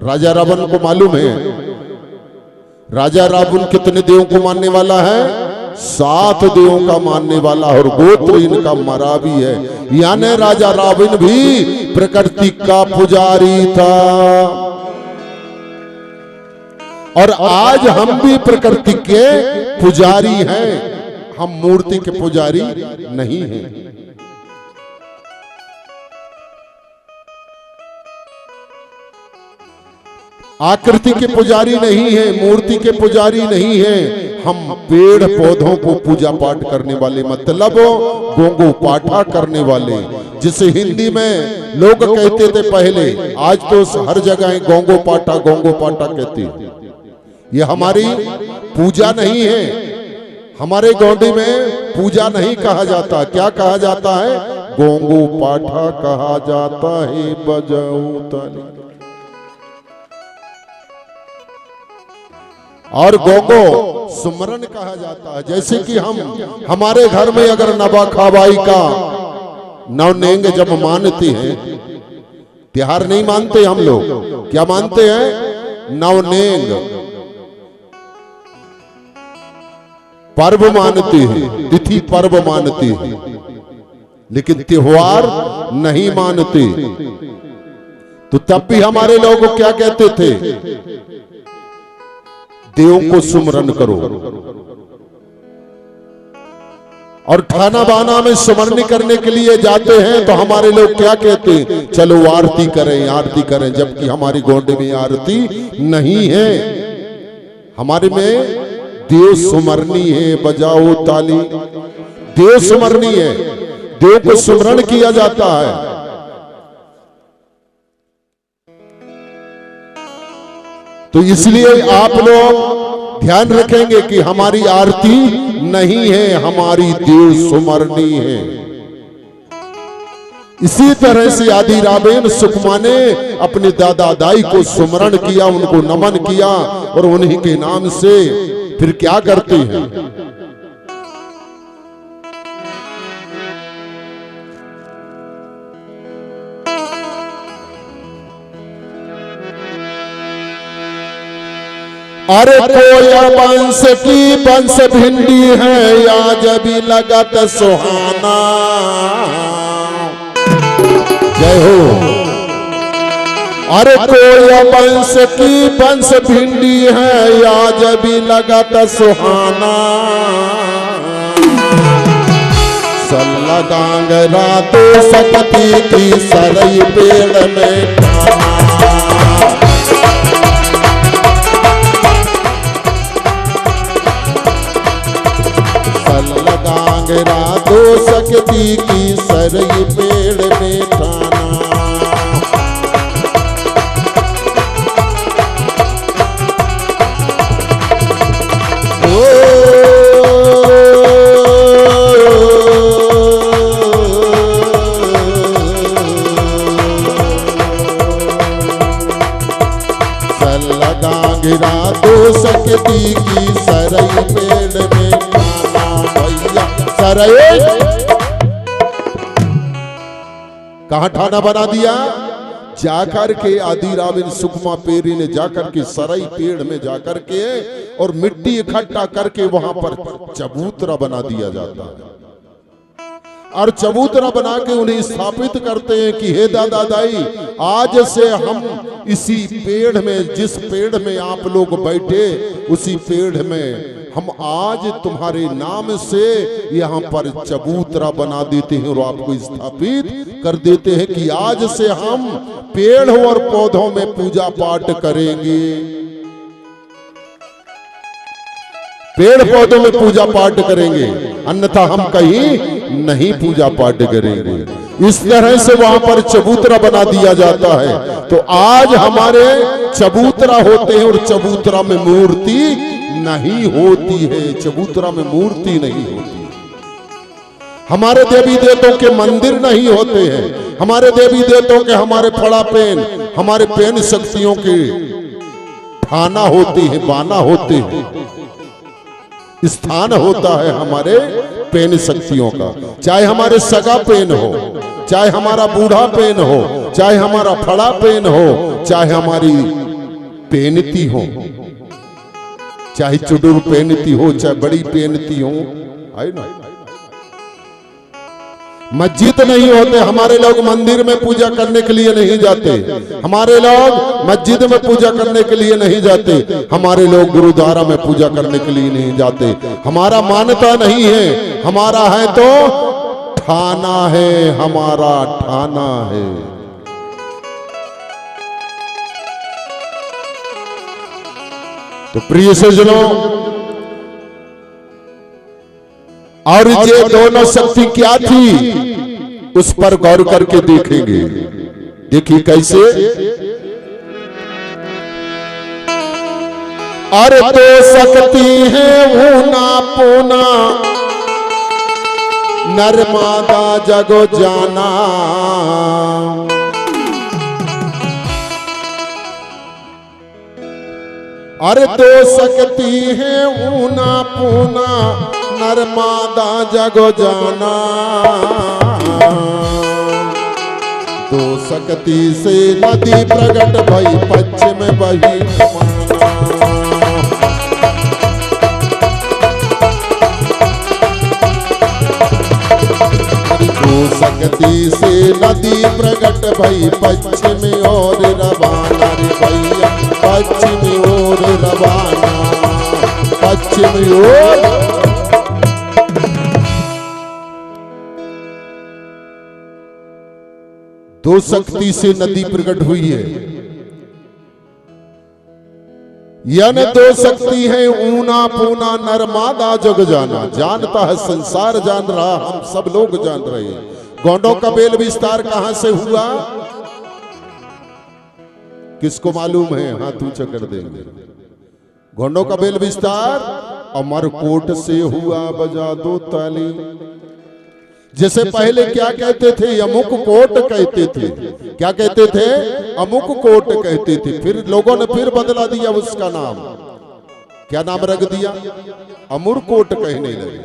राजा रावण को मालूम है राजा रावण कितने देवों को मानने वाला है? 7 देवों का मानने वाला, और गोत्र इनका मरा भी है। यानी राजा रावण भी प्रकृति का पुजारी था, और आज हम भी प्रकृति के पुजारी हैं, हम मूर्ति के पुजारी नहीं हैं। आकृति के पुजारी नहीं है, मूर्ति के पुजारी नहीं है, हम पेड़ पौधों को पूजा पाठ करने वाले, मतलब गोंगो पाठा करने वाले, जिसे हिंदी में लोग कहते थे पहले, आज तो हर जगह गोंगो पाठा कहते हैं। ये हमारी पूजा नहीं है, हमारे गौंडी में पूजा नहीं कहा जाता। क्या कहा जाता है? गोंगो पाठा कहा जाता है, बजाओ ताली। और गोंगो सुमरन कहा जाता है। जैसे कि हमारे घर में अगर नबा खाबाई का नवनेंग जब मानते हैं, त्योहार नहीं मानते हम लोग, क्या मानते हैं? नवनेंग पर्व मानते हैं, तिथि पर्व मानते हैं, लेकिन त्योहार नहीं मानते। तो तब भी हमारे लोग क्या कहते थे? देवों को सुमरन करो। और खाना बाना में सुमरन करने के लिए जाते हैं तो हमारे लोग क्या कहते हैं? चलो आरती करें, जबकि हमारी गोंडे में आरती नहीं है। हमारे में देव सुमरनी है, बजाओ ताली। देव सुमरनी है, देव को सुमरण किया जाता है। तो इसलिए आप लोग ध्यान रखेंगे कि हमारी आरती नहीं है, हमारी देव सुमरनी है। इसी तरह से आदि रावेन सुकमा ने अपने दादा दाई को सुमरण किया, उनको नमन किया, और उन्हीं के नाम से फिर क्या करते हैं? अरे कोया बंश की बंश भिंडी है, या जबी लगत सुहाना। जय हो। अरे कोया बंश की बंश भिंडी है, या जबी लगत सुहाना। सल्लगांग रातो सकती थी सरई पेड़ में राधो सकती की सरई पेड़ में ठाना। सल्लगांग राधो सकती की सरई पेड़ में कहां ठाना बना दिया? जाकर के आदि रावेन सुकमा पेरी ने जाकर के सरई पेड़ में जाकर के और मिट्टी इकट्ठा करके वहां पर चबूतरा बना दिया जाता है। और चबूतरा बना के उन्हें स्थापित करते हैं कि हे दादा दाई, आज से हम इसी पेड़ में, जिस पेड़ में आप लोग बैठे, उसी पेड़ में हम आज तुम्हारे नाम से यहाँ पर चबूतरा बना देते हैं और आपको स्थापित कर देते हैं कि आज से हम पेड़ और पौधों में पूजा पाठ करेंगे। पेड़ पौधों में पूजा पाठ करेंगे, अन्यथा हम कहीं नहीं पूजा पाठ करेंगे। इस तरह से वहां पर चबूतरा बना दिया जाता है। तो आज हमारे चबूतरा होते हैं, और चबूतरा में मूर्ति नहीं होती है, चबूतरा में मूर्ति नहीं होती। हमारे देवी देवताओं के मंदिर नहीं होते हैं, हमारे देवी देवताओं के, हमारे फड़ा पेन, हमारे पेन शक्तियों के थाना होती है, बाना होते हैं, स्थान होता है हमारे पेन शक्तियों का। चाहे हमारे सगा पेन हो, चाहे हमारा बूढ़ा पेन हो, चाहे हमारा फड़ा पेन हो, चाहे हमारी पेनती हो, चाहे चुडुर पेनती हो, चाहे बड़ी पेनती हो, है ना। मस्जिद नहीं होते, हमारे लोग मंदिर में पूजा करने के लिए नहीं जाते, हमारे लोग मस्जिद में पूजा करने के लिए नहीं जाते, हमारे लोग गुरुद्वारा में पूजा करने के लिए नहीं जाते। हमारा मान्यता नहीं है, हमारा है तो ठाना है, हमारा ठाना है। तो प्रिय सज्जनों, और ये दोनों शक्ति क्या थी उस पर गौर करके देखेंगे। देखिए कैसे। और दो शक्ति है ऊना पूना, नर्मदा जगो जाना। और दो शक्ति है ऊना पूना, नर्मदा जगो जाना। दो शक्ति से नदी प्रकट भई, पश्चिम बही दो शक्ति से नदी प्रकट भई, पश्चिम और रवाना रे भैया, पश्चिम और रवाना, पश्चिम और। दो शक्ति से नदी प्रकट हुई है, यानी दो शक्ति है ऊना पूना, नर्मदा जग जाना। जानता है संसार, जान रहा, हम सब लोग जान रहे हैं। गोंडों का बेल विस्तार कहां से हुआ, किसको मालूम है? हाथ ऊंचा कर देंगे। गोंडों का बेल विस्तार अमरकोट से हुआ, बजा दो ताली। जैसे पहले क्या कहते थे, अमुक कोट कहते थे। क्या कहते थे? अमुक कोट कहते थे। फिर लोगों ने फिर बदला दिया उसका नाम। क्या नाम रख दिया? अमरकोट कहने लगे।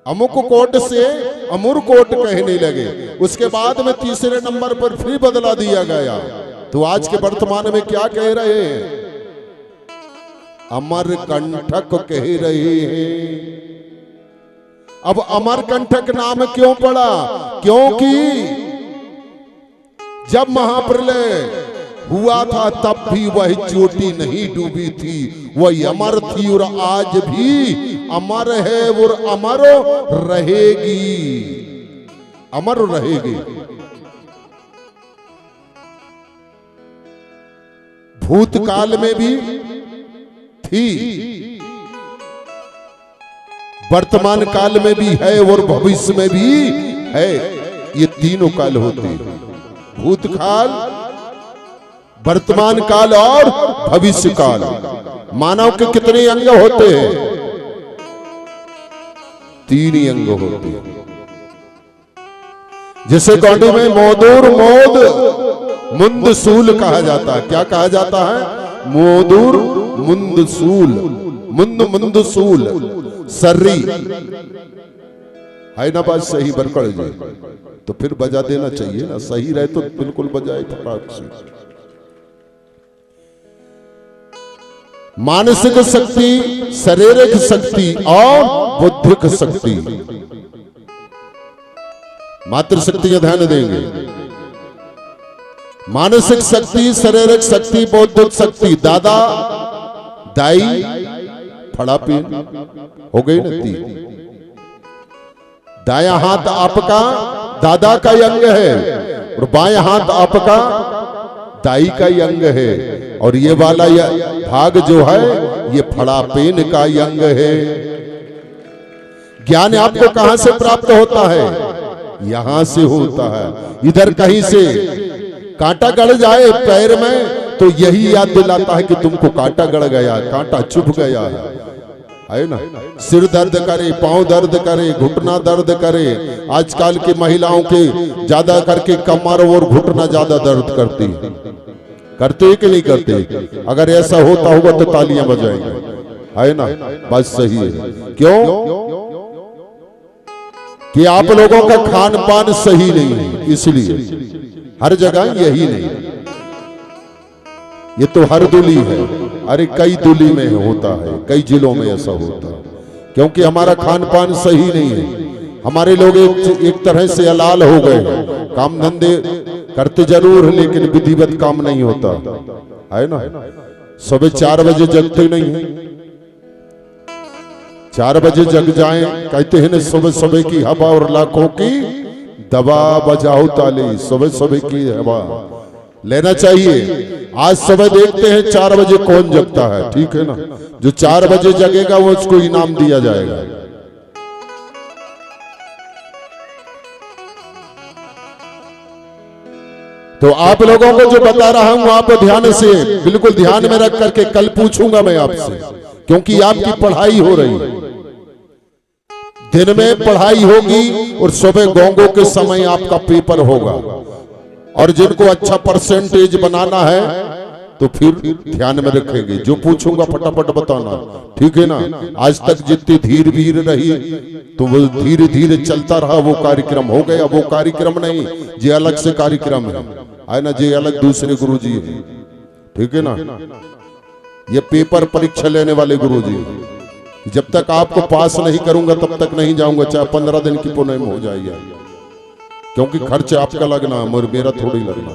अमुक कोट से अमरकोट कहने लगे। उसके बाद में तीसरे नंबर पर फिर बदला दिया गया। तो आज के वर्तमान में क्या कह रहे हैं? अमरकंटक कह रहे हैं। अब अमरकंटक नाम क्यों पड़ा? क्योंकि जब महाप्रलय हुआ था तब भी वह चोटी नहीं डूबी थी, वह अमर थी और आज भी अमर है और अमर रहेगी, अमर रहेगी। भूतकाल में भी थी, वर्तमान काल में भी है और भविष्य में भी है। ये तीनों काल होते हैं, भूतकाल, वर्तमान काल और भविष्य काल। मानव के कितने अंग होते हैं? 3 ही अंग होते हैं। जैसे गौंडी में मोदूर मोद मुंद सूल कहा जाता है। क्या कहा जाता है? मोदूर मुंद सूल, मुंद मुंद सूल, सर्री है ना। बात सही बरकड़ जी, तो फिर बजा देना चाहिए ना। सही रहे तो बिल्कुल बजाए फटाक से। मानसिक शक्ति, शारीरिक शक्ति और बौद्धिक शक्ति। मात्र शक्ति का ध्यान देंगे। मानसिक शक्ति, शारीरिक शक्ति, बौद्धिक शक्ति। दादा दाई फड़ापी हो गई ना 3। दाया हाथ आपका दादा का अंग है और बाया हाथ आपका दाई का अंग है, और ये वाला भाग जो है ये फड़ापेन का अंग है। ज्ञान आपको कहां से प्राप्त होता है? यहां से होता है। इधर कहीं से कांटा गड़ जाए पैर में तो यही याद दिलाता है कि तुमको कांटा गड़ गया, कांटा चुभ गया है ना। सिर दर्द करे, पांव दर्द करे, घुटना दर्द करे। आजकल की महिलाओं के ज्यादा करके कमर और घुटना ज्यादा दर्द करती करते कि नहीं करते? अगर ऐसा होता होगा तो तालियां बजाएंगे, है ना। बात सही है। क्यों? कि आप लोगों का खान पान सही नहीं है, इसलिए हर जगह यही नहीं। ये तो हर दुली है, अरे कई दुली में होता है, कई जिलों में ऐसा होता है, क्योंकि हमारा खान पान सही नहीं है। हमारे लोग एक तरह से हलाल हो गए, काम धंधे करते जरूर है लेकिन विधिवत काम नहीं होता है ना। सुबह 4 बजे जगते नहीं है, 4 बजे जग जाएं, कहते हैं ना सुबह सुबह की हवा और लाखों की दवा, बजाओ ताली, सुबह सुबह की हवा लेना चाहिए। आज सुबह देखते हैं 4 बजे कौन जगता है, ठीक है ना। जो 4 बजे जगेगा वो उसको इनाम दिया जाएगा। तो आप लोगों को जो बता रहा हूं आप ध्यान से बिल्कुल ध्यान में रख करके कल पूछूंगा मैं आपसे, क्योंकि आपकी पढ़ाई हो रही है, दिन में पढ़ाई होगी और सुबह गोंगो के समय आपका पेपर होगा। और जिनको अच्छा परसेंटेज बनाना है तो फिर ध्यान में रखेंगे, जो पूछूंगा फटाफट बताना, ठीक है ना। आज तक जितनी धीर वीर रही तो वो धीरे धीरे चलता रहा, वो कार्यक्रम हो गया। वो कार्यक्रम नहीं, ये अलग से कार्यक्रम है ना, ये अलग दूसरे गुरुजी है, ठीक है ना। ये पेपर परीक्षा लेने वाले गुरुजी, जब तक आपको पास नहीं करूंगा तब तक नहीं जाऊंगा, चाहे 15 दिन की पुणे में हो जाएगा, क्योंकि खर्च आपका लगना है, मेरा थोड़ी लगना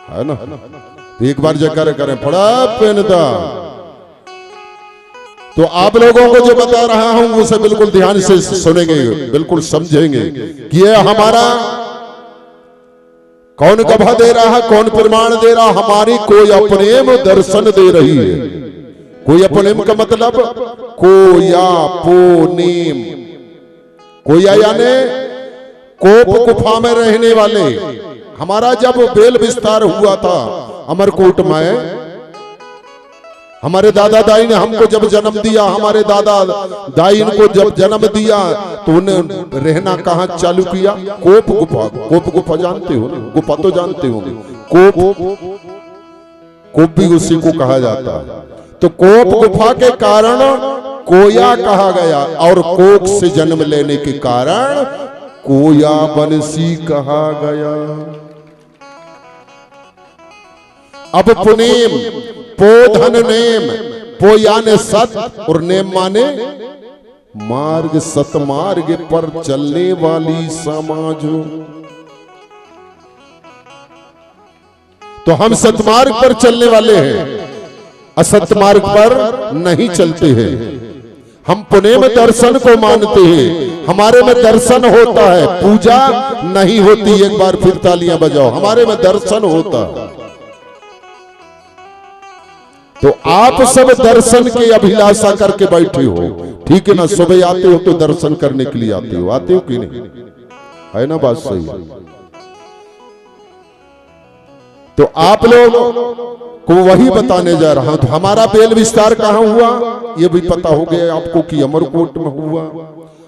है ना। तो एक बार जयकार करें, पड़ा पेनता। तो आप लोगों को जो बता रहा हूं उसे बिल्कुल ध्यान से सुनेंगे, बिल्कुल समझेंगे कि ये हमारा कौन गवाह दे रहा है, कौन प्रमाण दे रहा, हमारी कोई अपने दर्शन दे रही है। कोई अपनेम का मतलब कोया पोनेम, कोया यानी कोप गुफा में रहने वाले। हमारा जब बेल विस्तार हुआ था अमरकोट में, हमारे दादा दाई ने हमको जब जन्म दिया, हमारे दादा दाई इनको जब जन्म दिया तो उन्हें रहना कहाँ चालू किया, कोप गुफा। कोप गुफा जानते हो ना, गुफा तो जानते होंगे, कोप भी उसी को कहा जाता है। तो कोप गुफा के कारण कोया कहा गया, और कोक से जन्म लेने के कारण कोया बंसी कहा गया। अब पुनेम, पोधन नेम, पो याने सत और नेम माने मार्ग, सतमार्ग पर चलने वाली समाज। तो हम सतमार्ग पर चलने वाले हैं, असत मार्ग पर नहीं चलते हैं। हम पुणे में दर्शन को मानते हैं, हमारे में दर्शन होता है, पूजा नहीं होती। एक बार फिर तालियां बजाओ, हमारे में दर्शन होता है। तो आप सब दर्शन की अभिलाषा करके बैठे हो, ठीक है ना। सुबह आते हो तो दर्शन करने के लिए आते हो कि नहीं, है ना, बात सही है। तो आप लोग को वही बताने जा रहा हूं। तो हमारा बेल विस्तार कहां हुआ ये भी पता हो गया आपको कि अमरकोट में हुआ।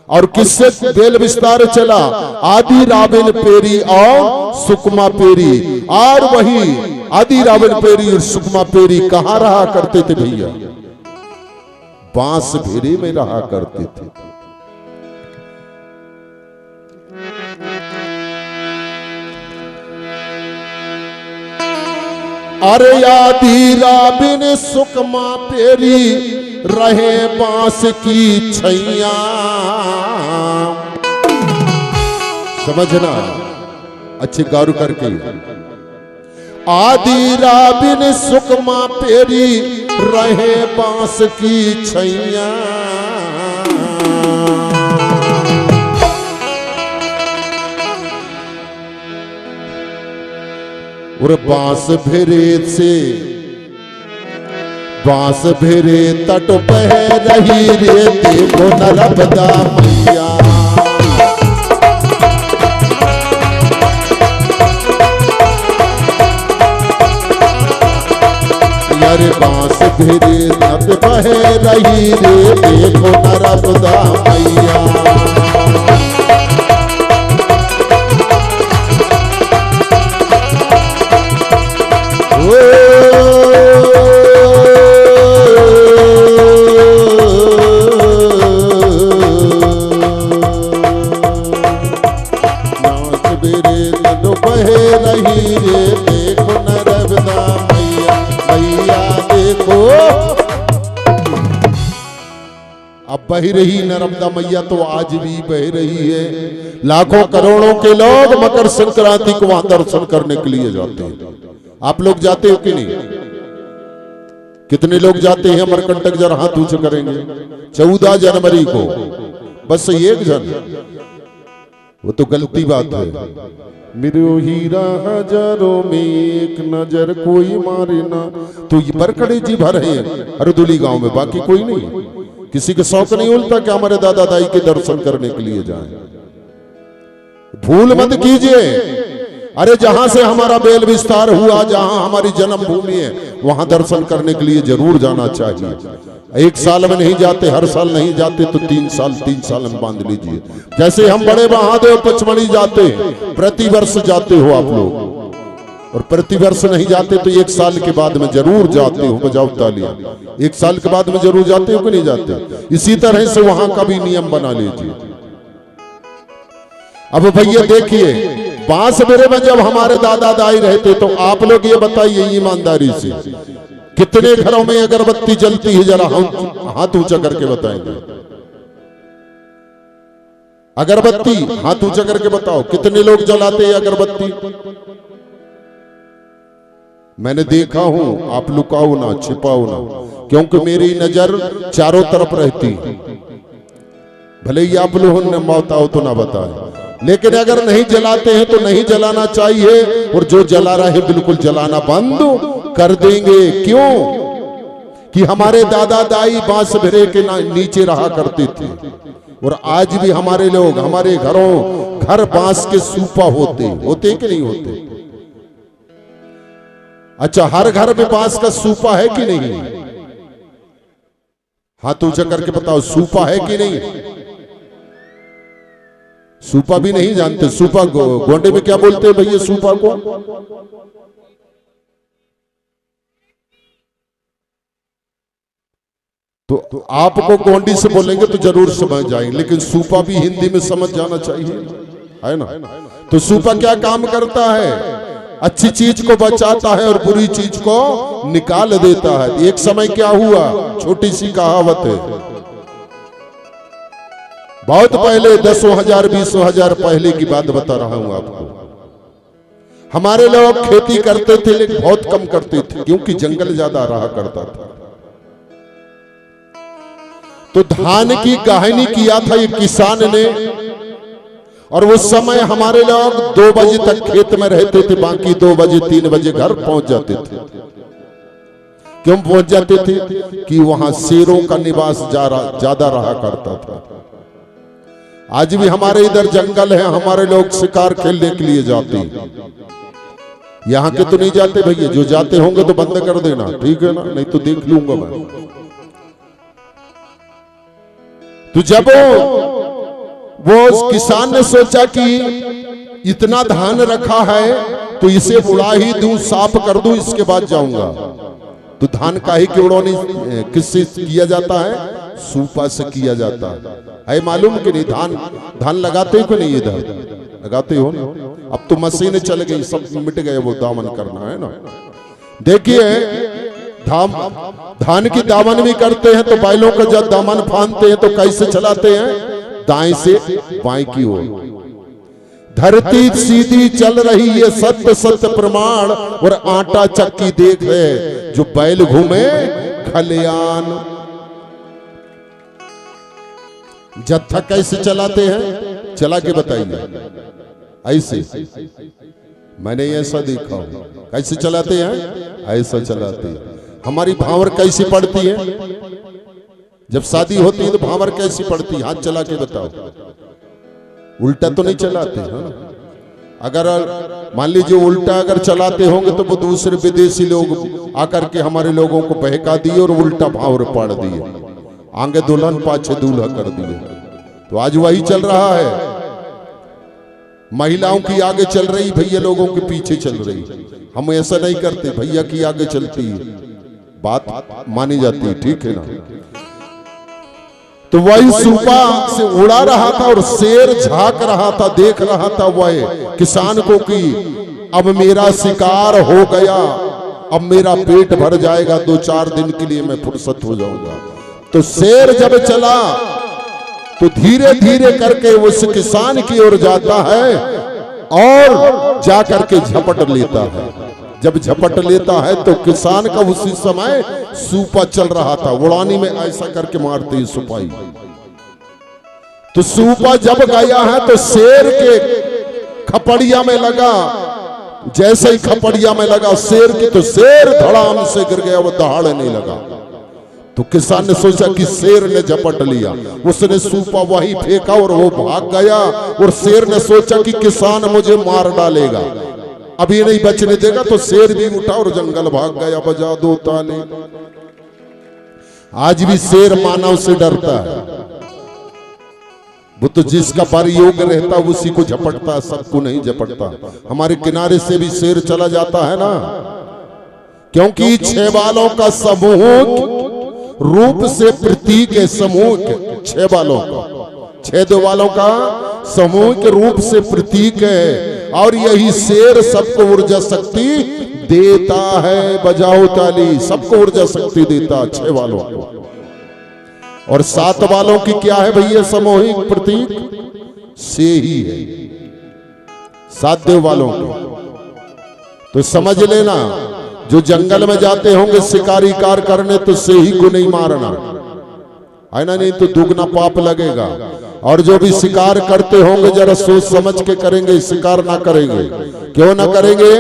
और किससे बेल विस्तार चला, आदि रावण पेरी और सुकमा पेरी। और वही आदि रावण पेरी और सुकमा पेरी कहां रहा करते थे भैया, बांस भेरे में रहा करते थे। अरे आदि रावण सुकमा पेरी रहे बांस की छैया। समझना अच्छे गौर करके। आदि रावण सुकमा पेरी रहे बांस की छैया। और बांस भेरे से, बांस भेरे तट बह रही रे, देखो नर्मदा मैया। अरे बांस भेरे तट बह रही रे, देखो नर्मदा मैया। नाच बेरे तट बह रही रे, देखो नर्मदा मैया। बह रही नर्मदा मैया तो आज भी बह रही है। लाखों करोड़ों के लोग मकर संक्रांति को वहां दर्शन करने के लिए जाते हैं। आप लोग जाते हो कि नहीं? कितने लोग जाते हैं? अमरकंटक जरा हाथ ऊंचे करेंगे। 14 जनवरी को बस एक जन, वो तो गलती बात है। मेरे हीरा हजारों में एक नजर कोई मारे ना, तो ये बरकड़े जी भर हैं हरदुली गांव में, बाकी कोई नहीं। किसी के शौक नहीं उलटा कि हमारे दादा दाई के दर्शन करने के लिए जाएं। भूल मत कीजिए। अरे जहां से हमारा बेल विस्तार हुआ, जहां हमारी जन्मभूमि है, वहां दर्शन करने के लिए जरूर जाना चाहिए। एक साल में नहीं जाते, हर साल नहीं जाते तो 3 साल में बांध लीजिए। जैसे हम बड़े महादेव पचमढ़ी जाते हैं, प्रतिवर्ष जाते हो आप लोग, और प्रतिवर्ष नहीं जाते तो 1 साल के बाद में जरूर जाते हो। बजाओ तालियां। 1 साल के बाद में जरूर जाते हो कि नहीं जाते? इसी तरह से वहां का भी नियम बना लीजिए। अब भैया देखिए, बांसबेरे में जब हमारे दादा दाई रहते, तो आप लोग ये बताइए ईमानदारी से, कितने घरों में अगरबत्ती जलती है? जरा हाथ ऊंचा करके बताएंगे। अगरबत्ती हाथ ऊंचा करके बताओ, कितने लोग जलाते हैं अगरबत्ती? मैंने देखा हूं, आप लुकाओ ना, छिपाओ ना, क्योंकि मेरी नजर चारों तरफ रहती। भले ही आप लोगों ने बताओ तो ना बताए, लेकिन अगर नहीं जलाते हैं तो नहीं जलाना चाहिए, और जो जला रहा है बिल्कुल जलाना बंद कर देंगे। क्यों? कि हमारे दादा दाई बांसबेरे के नीचे रहा करते थे, और आज भी हमारे लोग, हमारे घर बांस के सूपा होते कि नहीं होते? अच्छा, हर घर में बांस का सूपा है कि नहीं? हाथ ऊंचा करके बताओ, सूपा है कि नहीं? सूपा भी नहीं जानते? सूपा गोंडे में क्या बोलते हैं भैया सूपा को? तो आपको गोंडी से बोलेंगे तो जरूर समझ जाएंगे, लेकिन सूपा भी हिंदी में समझ जाना चाहिए, है ना? तो सूपा क्या काम करता है? अच्छी चीज को बचाता है और बुरी चीज को निकाल देता है। एक समय क्या हुआ, छोटी सी कहावत है, बहुत पहले 10,000 20,000 पहले की बात बता रहा हूं आपको। हमारे लोग खेती करते थे, लेकिन बहुत कम करते थे, क्योंकि जंगल ज्यादा रहा करता था। तो धान की कहानी किया था एक किसान ने, और उस समय हमारे लोग 2 बजे तक खेत में रहते थे, बाकी 2 बजे 3 बजे घर पहुंच जाते थे। क्यों पहुंच जाते थे? कि वहां शेरों का निवास ज्यादा रहा करता था। आज भी हमारे इधर जंगल है, हमारे लोग शिकार खेलने के लिए जाते हैं। यहाँ के तो नहीं जाते भैया, जो जाते होंगे तो बंद कर देना, ठीक है ना? नहीं तो देख लूंगा मैं। तो जब वो किसान ने सोचा कि इतना धान रखा है तो इसे उड़ा ही दूं, साफ कर दूं, इसके बाद जाऊंगा। तो धान काहे की उड़ानी किससे किया जाता है? सूपा से किया जाता है मालूम कि नहीं? धान लगाते हो कि नहीं? इधर लगाते हो ना? अब तो मशीनें चल गई, सब मिट गए, वो दामन करना है ना। देखिए, धान की दामन भी करते हैं, तो बैलों का जब दामन फांदते हैं तो कैसे चलाते हैं? दाएं से बाएं की ओर। धरती सीधी चल रही है, सत्य सत्य प्रमाण, और आटा चक्की देख रहे, जो बैल घूमे खलियान। जत्था कैसे चलाते हैं? चला के बताइए। ऐसे मैंने ऐसा देखा हूं। कैसे चलाते हैं? ऐसा चलाते हैं। हमारी भावर कैसी पड़ती है? जब शादी होती है तो भावर कैसी पड़ती है? हाथ चला के बताओ। उल्टा तो नहीं चलाते हैं? अगर मान लीजिए उल्टा अगर चलाते होंगे तो वो दूसरे विदेशी लोग आकर के हमारे लोगों को बहका दिए और उल्टा भावर पाड़ दिए, आगे दुल्हन पाछे दूल्हा कर दिए। तो आज वही चल रहा है। महिलाओं की आगे चल रही, भैया लोगों के पीछे चल रही। हम ऐसा नहीं करते, भैया की आगे चलती है, बात मानी जाती है, ठीक है ना? तो वही सूपा से उड़ा रहा था और शेर झांक रहा था, देख रहा था वह किसान को कि अब मेरा शिकार हो गया, अब मेरा पेट भर जाएगा, 2-4 दिन के लिए मैं फुर्सत हो जाऊंगा। तो शेर जब चला तो धीरे धीरे करके उस किसान की ओर जाता है और जाकर के झपट लेता है। जब झपट लेता है तो किसान का उसी समय सूपा चल रहा था, उड़ानी में ऐसा करके मारते ही सुपाई। तो सूपा जब गया है तो शेर के खपड़िया में लगा। जैसे ही खपड़िया में लगा शेर की, तो शेर धड़ाम से गिर गया, वो दहाड़ने लगा। तो किसान ने सोचा कि शेर ने झपट लिया, उसने सूपा वही फेंका और वो भाग गया। और शेर ने सोचा कि किसान मुझे मार डालेगा, अभी नहीं बचने देगा, तो शेर भी उठा और जंगल भाग गया। बजा दो ताली। आज भी शेर मानव से डरता है। वो तो जिसका परियोग रहता उसी को झपटता, सबको नहीं झपटता। हमारे किनारे से भी शेर चला जाता है ना, क्योंकि 6 बालों का समूह रूप से प्रतीक है। समूह 6 बालों का, 6 बालों का समूह के रूप से प्रतीक है। और यही शेर सबको ऊर्जा शक्ति देता है। बजाओ ताली। सबको ऊर्जा शक्ति देता 6 बालों को। और 7 बालों की क्या है भैया सामूहिक प्रतीक? से ही है 7 देव वालों की। तो समझ लेना, जो जंगल में जाते होंगे शिकारी कार करने, तो से ही को नहीं मारना है ना, नहीं तो दुगना पाप लगेगा। और जो भी शिकार करते होंगे जरा सोच समझ के करेंगे, शिकार ना करेंगे। क्यों ना करेंगे?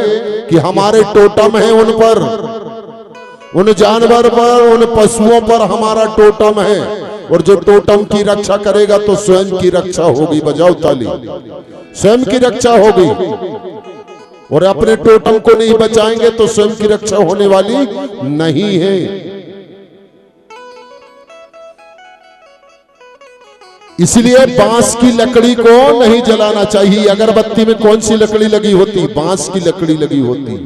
कि हमारे टोटम है उन पर, उन जानवर पर, उन पशुओं पर हमारा टोटम है। और जो टोटम की रक्षा करेगा तो स्वयं की रक्षा होगी। बजाओ ताली। स्वयं की रक्षा होगी। और अपने टोटम को नहीं बचाएंगे तो स्वयं की रक्षा होने वाली नहीं है। इसलिए बांस की लकड़ी को नहीं जलाना चाहिए। अगरबत्ती में कौन सी लकड़ी लगी होती? बांस की लकड़ी लगी होती।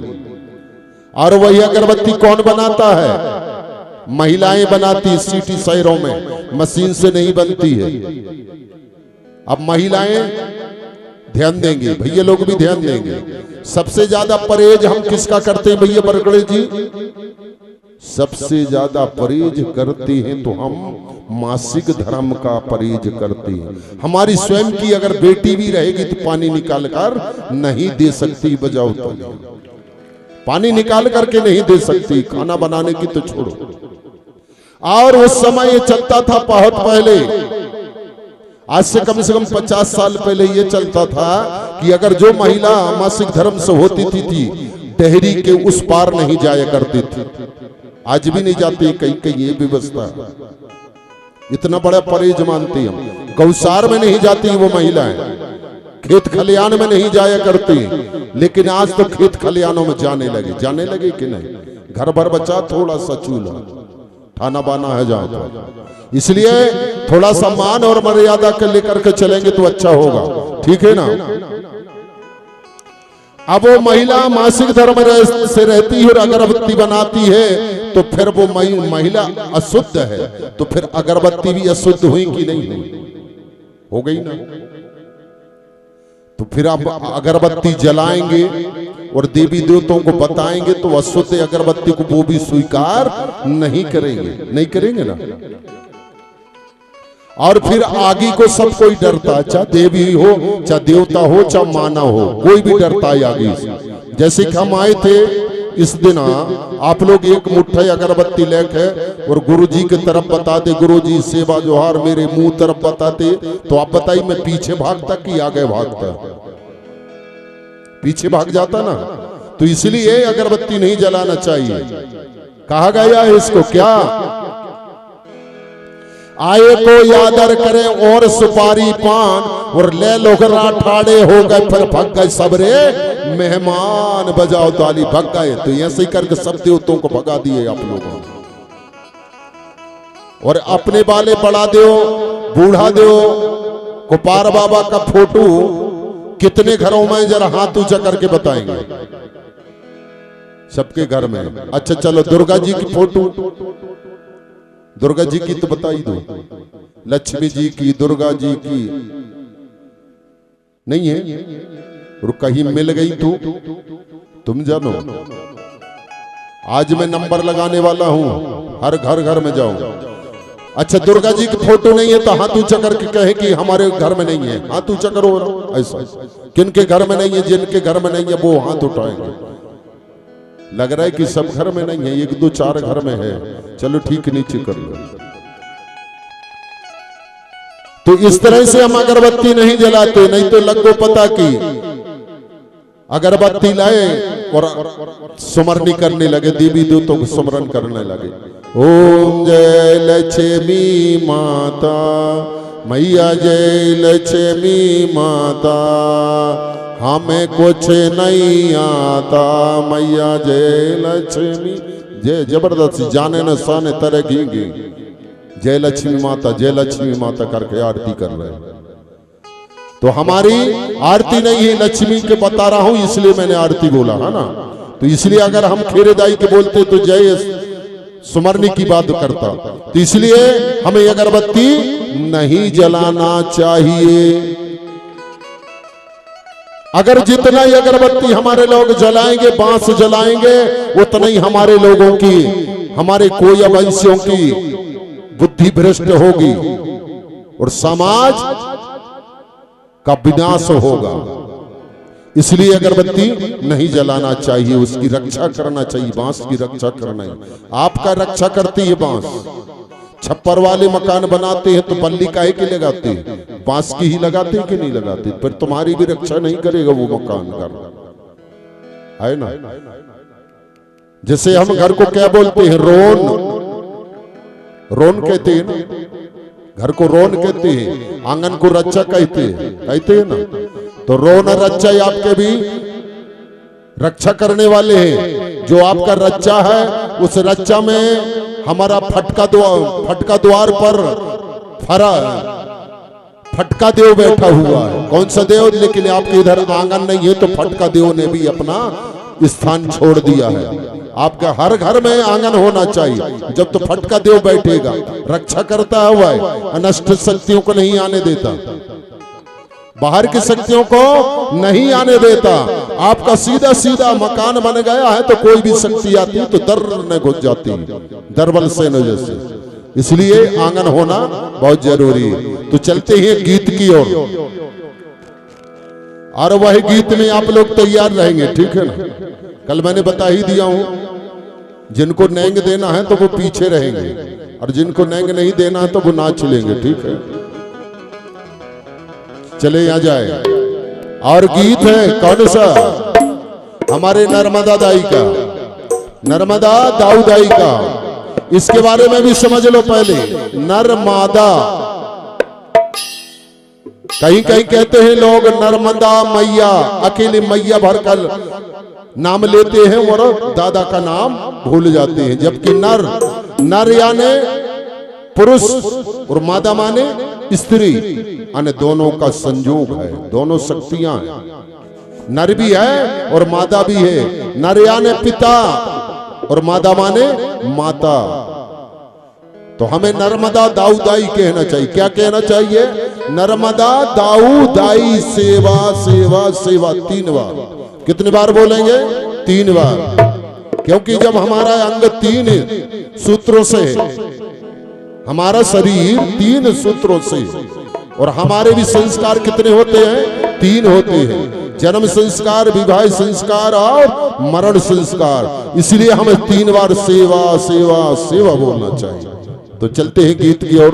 और वही अगरबत्ती कौन बनाता है? महिलाएं बनाती। सिटी शहरों में मशीन से नहीं बनती है। अब महिलाएं ध्यान देंगे, भैया लोग भी ध्यान देंगे। सबसे ज्यादा परहेज हम किसका करते हैं भैया बरगड़े जी? सबसे ज्यादा परहेज करते हैं तो हम मासिक धर्म का परहेज करते हैं। हमारी स्वयं की अगर बेटी भी रहेगी तो पानी निकाल कर नहीं दे सकती। बजाओ तो पानी निकाल करके नहीं दे सकती, खाना बनाने की तो छोड़ो। और उस समय ये चलता था बहुत पहले, आज से कम 50 साल पहले ये चलता था कि अगर जो महिला मासिक धर्म से होती थी डेहरी के उस पार नहीं जाया करती थी। आज भी नहीं जाती, कहीं कहीं ये व्यवस्था। इतना बड़ा परहेज मानती हम। गौसार में नहीं जाती वो महिलाएं, खेत खलियान में नहीं जाया करती। लेकिन आज तो खेत खलियानों में जाने लगे कि नहीं? घर भर बचा थोड़ा सा चूल्हा, खाना बाना है जाओ तो। इसलिए थोड़ा सा मान और मर्यादा के लेकर के चलेंगे तो अच्छा होगा। ठीक है ना? अब वो महिला मासिक धर्म से रहती है और अगरबत्ती बनाती है, तो फिर वो महिला अशुद्ध है। तो फिर अगरबत्ती भी अशुद्ध हुई कि नहीं हुई? हो गई ना। तो फिर आप अगरबत्ती जलाएंगे और देवी देवताओं को बताएंगे तो अशुद्ध अगरबत्ती को वो भी स्वीकार नहीं करेंगे ना। और फिर आगे को सब कोई डरता है, चाहे देवी हो, चाहे देवता हो, चाहे मानव हो, कोई भी डरता है आगे से। जैसे कि हम आए थे इस दिन, आप लोग एक मुट्ठी अगरबत्ती लेके और गुरुजी की तरफ बताते, गुरुजी सेवा जोहार, मेरे मुंह तरफ बताते, तो आप बताइए मैं पीछे भागता कि आगे भागता? पीछे भाग जाता ना। तो इसलिए अगरबत्ती नहीं जलाना चाहिए। कहा गया है इसको क्या? आए को यादर करे और सुपारी पान, और ले लोगरा ठाड़े हो गए, फिर भग गए सबरे मेहमान। बजाओ ताली। भग गए तो ऐसे ही करके सब देवताओं को भगा दिए आप लोगों। और अपने वाले बढ़ा दो, बूढ़ा दो। गोपाल बाबा का फोटो कितने घरों में? जरा हाथ ऊंचा करके बताएंगे। सबके घर में। अच्छा चलो, दुर्गा जी की फोटो, दुर्गा जी की तो बता ही दो। लक्ष्मी जी की, दुर्गा जी की नहीं है? और कहीं मिल गई तो तुम जानो। आज मैं नंबर लगाने वाला हूं, हर घर में जाऊं। अच्छा दुर्गा जी की फोटो नहीं है तो हाथ ऊंचा करके कहे कि हमारे घर में नहीं है, हाथ ऊंचा करो ऐसा। किनके घर में नहीं है? जिनके घर में नहीं है वो हाथ उठाएंगे। लग रहा है कि सब घर में नहीं है, 1 2 4 घर में है, चलो ठीक, नीचे कर लो। तो इस तरह से हम अगरबत्ती नहीं जलाते, नहीं तो लगो पता की अगरबत्ती लाए और सुमरनी करने लगे, देवी देवताओं को सुमरन करने लगे। ओम जय लक्ष्मी माता मैया, जय लक्ष्मी माता, हमें कुछ नहीं आता मैया जय लक्ष्मी। जय जबरदस्ती जाने न साने तरह घींगे, जय लक्ष्मी माता, जय लक्ष्मी माता करके आरती कर रहे हैं। तो हमारी आरती नहीं है, लक्ष्मी के बता रहा हूं इसलिए मैंने आरती बोला है ना। तो इसलिए अगर हम खेरेदाई के बोलते तो जय सुमरनी की बात करता, तो इसलिए हमें अगरबत्ती नहीं जलाना चाहिए। अगर जितना ही अगरबत्ती हमारे लोग जलाएंगे, बांस जलाएंगे, उतना ही हमारे लोगों की, हमारे कोई वंशियों की बुद्धि भ्रष्ट होगी और समाज का विनाश होगा। इसलिए अगरबत्ती नहीं जलाना चाहिए, उसकी रक्षा करना चाहिए, बांस की रक्षा करना है। आपका रक्षा करती है बांस। छप्पर वाले मकान बनाते हैं तो बल्ली काहे की लगाते हैं? बांस की ही लगाते हैं कि नहीं लगाते? फिर तुम्हारी भी रक्षा नहीं करेगा वो मकान का, है ना। जैसे हम घर को क्या बोलते हैं? रोन, रोन कहते हैं ना, घर को रोन कहते हैं, आंगन को रक्षा कहते हैं ना। तो रोन रक्षा आपके भी रक्षा करने वाले हैं। जो आपका रक्षा है उस रक्षा में हमारा फटका द्वार पर फटका देव बैठा हुआ है। कौन सा देव? लेकिन आपके इधर आंगन नहीं है तो फटका देव ने भी अपना स्थान छोड़ दिया है। आपका हर घर में आंगन होना चाहिए। जब तो फटका देव बैठेगा, रक्षा करता हुआ है, अनष्ट शक्तियों को नहीं आने देता, बाहर की शक्तियों को नहीं आने देता। आपका सीधा सीधा मकान बन गया है तो कोई भी शक्ति आती है तो दर में घुस जाती है, दरबल से नजर से। इसलिए आंगन होना बहुत जरूरी है। तो चलते हैं गीत की ओर, और वह गीत में आप लोग तैयार रहेंगे, ठीक है ना। कल मैंने बता ही दिया हूं, जिनको नैंग देना है तो वो पीछे रहेंगे, और जिनको नैंग नहीं देना है तो वो नाच लेंगे, ठीक है। चले आ जाए। और गीत है कौन सा? हमारे नर्मदा दाई का, नर्मदा दाऊ दाई का। इसके बारे में भी समझ लो पहले। नर्मदा, कहीं कहीं कहते हैं लोग नर्मदा मैया, अकेले मैया भरकर नाम लेते हैं और दादा का नाम भूल जाते हैं। जबकि नर, नर यानी पुरुष और मादा माने स्त्री, यानी दोनों का संयोग है, दोनों शक्तियां हैं। नर भी है और मादा भी है। नर यानी पिता और मादा माने माता। तो हमें नर्मदा दाऊ दाई कहना चाहिए। क्या कहना चाहिए? नर्मदा दाऊ दाई सेवा सेवा सेवा। 3 बार। कितनी बार बोलेंगे? 3 बार। क्योंकि जब हमारा अंग 3 सूत्रों से, हमारा शरीर 3 सूत्रों से, और हमारे भी संस्कार कितने होते हैं? 3 होते हैं। जन्म संस्कार, विवाह संस्कार और मरण संस्कार। इसलिए हमें 3 बार सेवा सेवा सेवा बोलना चाहिए। तो चलते हैं गीत की ओर।